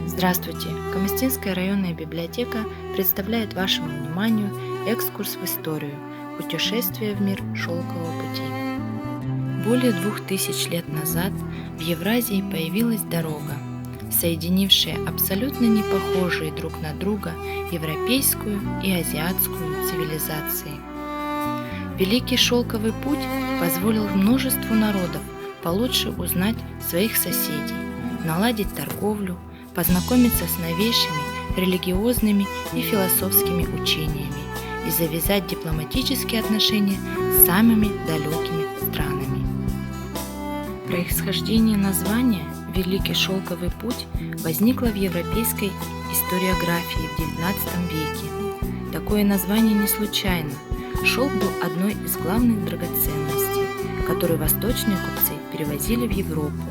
Здравствуйте! Камыстинская районная библиотека представляет вашему вниманию экскурс в историю «Путешествие в мир шелкового пути». Более 2000 лет назад в Евразии появилась дорога, соединившая абсолютно не похожие друг на друга европейскую и азиатскую цивилизации. Великий шелковый путь позволил множеству народов получше узнать своих соседей, наладить торговлю, познакомиться с новейшими религиозными и философскими учениями и завязать дипломатические отношения с самыми далекими странами. Происхождение названия «Великий шелковый путь» возникло в европейской историографии в XIX веке. Такое название не случайно. Шелк был одной из главных драгоценностей, которую восточные купцы перевозили в Европу.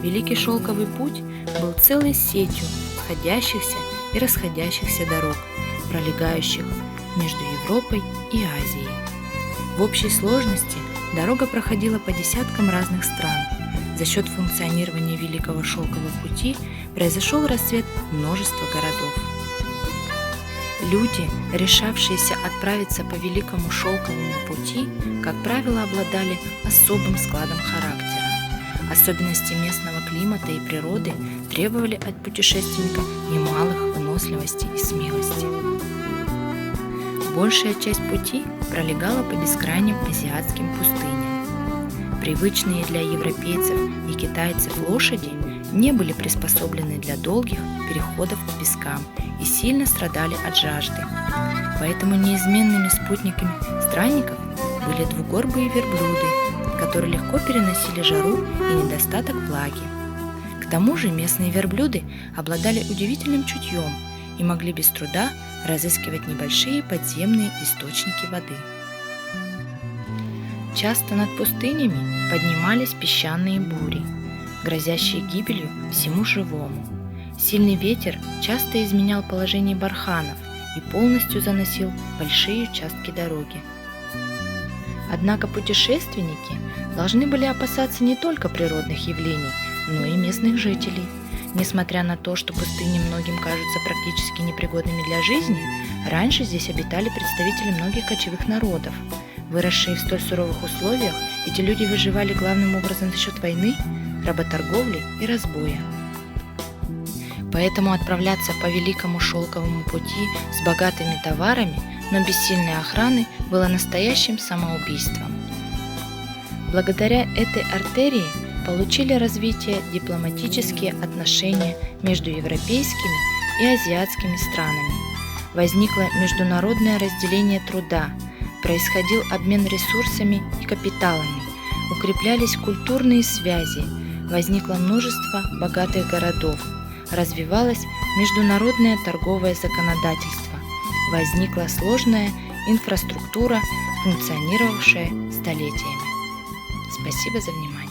Великий шелковый путь был целой сетью сходящихся и расходящихся дорог, пролегающих между Европой и Азией. В общей сложности дорога проходила по десяткам разных стран. За счет функционирования Великого шелкового пути произошел расцвет множества городов. Люди, решавшиеся отправиться по Великому шелковому пути, как правило, обладали особым складом характера. Особенности местного климата и природы требовали от путешественника немалых выносливости и смелости. Большая часть пути пролегала по бескрайним азиатским пустыням. Привычные для европейцев и китайцев лошади не были приспособлены для долгих переходов по пескам и сильно страдали от жажды. Поэтому неизменными спутниками странников были двугорбые верблюды, которые легко переносили жару и недостаток влаги. К тому же местные верблюды обладали удивительным чутьем и могли без труда разыскивать небольшие подземные источники воды. Часто над пустынями поднимались песчаные бури, грозящие гибелью всему живому. Сильный ветер часто изменял положение барханов и полностью заносил большие участки дороги. Однако путешественники должны были опасаться не только природных явлений, но и местных жителей. Несмотря на то, что пустыни многим кажутся практически непригодными для жизни, раньше здесь обитали представители многих кочевых народов. Выросшие в столь суровых условиях, эти люди выживали главным образом за счет войны, работорговли и разбоя. Поэтому отправляться по Великому шелковому пути с богатыми товарами, но без сильной охраны, было настоящим самоубийством. Благодаря этой артерии получили развитие дипломатические отношения между европейскими и азиатскими странами. Возникло международное разделение труда, происходил обмен ресурсами и капиталами, укреплялись культурные связи, возникло множество богатых городов, развивалось международное торговое законодательство, возникла сложная инфраструктура, функционировавшая столетиями. Спасибо за внимание.